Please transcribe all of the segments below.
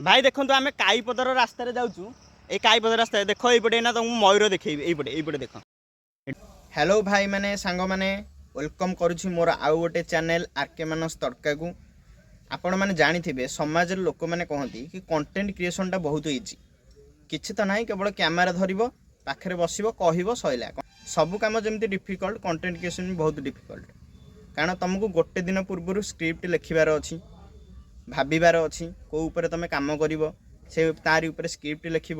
भाई देखो आम काईपदर रास्तार जाऊँ ये काईपदर रास्ता देख ये ना तुमको मयूर देखेबी ये देख। हेलो भाई माने सांग माने वेलकम करुछि मोर आउ गोटे चैनल आरके मानस तड़का को। आपण मैंने जानी समाज लोक मैंने कहती कि कंटेंट क्रिएशनटा बहुत इजी किसी तो ना केवल कैमेरा धर पाखे बस कह सैला सब कम जमी डिफिकल्ट कंटेंट क्रिएशन भी बहुत डिफिकल्ट कारण तुमको गोटे दिन पूर्व स्क्रिप्ट लिखबार अच्छी भाबार अच्छी कौ ऊपर तुम कम कर से तारी ऊपर स्क्रिप्ट लिख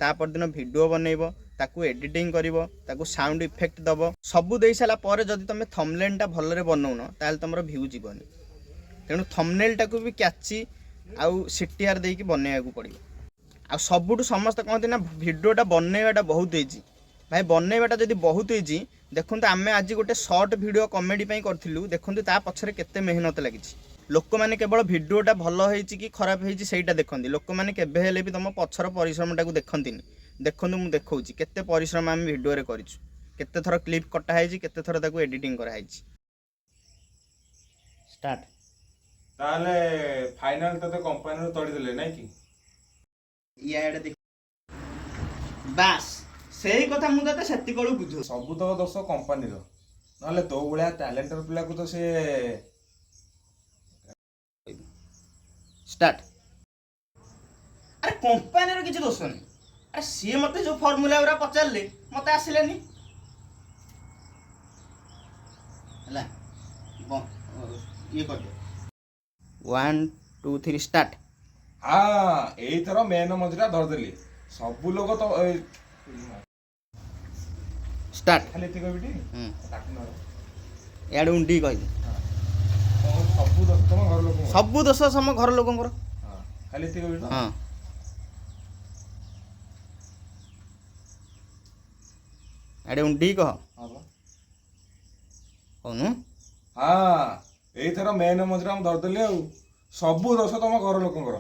तापर दिन वीडियो बनइब ताकू एडिटिंग करिवो ताकू साउंड इफेक्ट दबो सबू दे सारा पर जदि तुम थंबनेलटा भलरे बनौन ताल तुम व्यू जीवनी तेणु थंबनेलटा को भी कैची आउ सीटीआर देकी बनैया पड़ो आ सबुठ समस्त कहते ना भिडियोटा बनैवाटा बहुत इजी भाई बनैवाटा जदि बहुत इजी देखो आम आज गोटे सर्ट भिडियो कमेडी करूँ देखो ता पछरे केते मेहनत लगी लोक मैंने केवल भिडियोटा भल होती कि खराब होती से देखते लोक मैंने केबे हेले भी तुम पछर परिश्रमटा देखती देखो मुझे देखा केते परिश्रम आम भिडियो करूँ केते थर क्लिप कटाई केते थर ताकू एडिटिंग कराई स्टार्ट ताले फाइनल तो कंपनी तोड़ी देले नहीं कि इयाडे देख बास सही कथा मु तते सेति कळु बुझो सब तो दोष कंपनी रो नले तो बळिया टैलेंटर पिला को तो से स्टार्ट। अरे कंपनी रो किछ दोष नहीं अरे सी मते जो फार्मूला उरा पचारले मते आसिलेनी हला ये कर दे 1 2 3 स्टार्ट। हाँ यही थर मेन मजरा धर देली सब लोग तो स्टार्ट खाली एति कहबिटी काट न याड उंडी कहि दे सब दोष तुम घर लोग सब दोष सम घर लोकंकर हां खाली एति कहबिटी हां याड उंडी कह हां बा कोनु हां यही थर मेन मजरा हम धर देली आ सब दोष तुम घर लोकंकर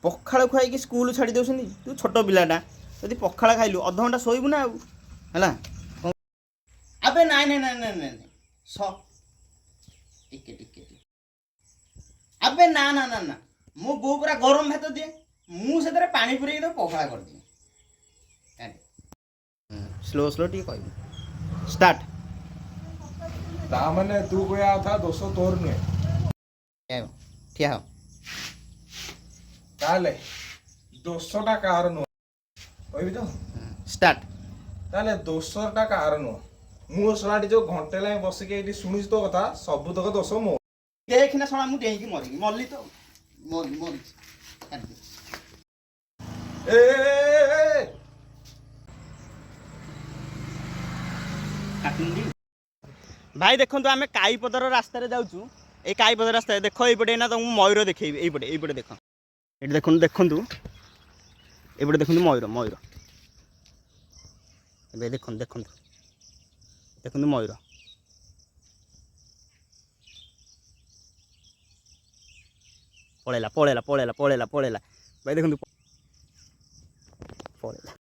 पखाड़ खुआई स्कूल छाड़ी दे तू छोट पिलाटा यदि पखाड़ खाइलु अध घंटा शोबू ना है अबे नाई नाई नाई नाई नाई टिके टिके अबे ना ना ना ना मो बो पूरा गरम भात दिए मुझे पानी पूरे तो पखाड़ कर दिए स्लो स्लो टी कह स्टार्ट ता माने तू कोया था दोष तोर नुए ठिया हो ताले दोषटा कार नु कहबी तो स्टार्ट ताले दोषटा कार नु मु सलाटी जो घंटे लाई बस के एटी सुनिस तो कथा सब तक दोष मो देखना सणा मु डेई की मरी मल्ली तो मरी मरी ए भाई देखो आम काईपदर रास्तार जाऊँ ये काईपदर रास्ता देख ये ना तुमको मयूर देखेबी ये देख ये देखो देखु ये देखो मयूर मयूर ये देखो देखो देखो मयूर पलैला पलैला पलैला पलैला पलैला भाई देखो पलैला।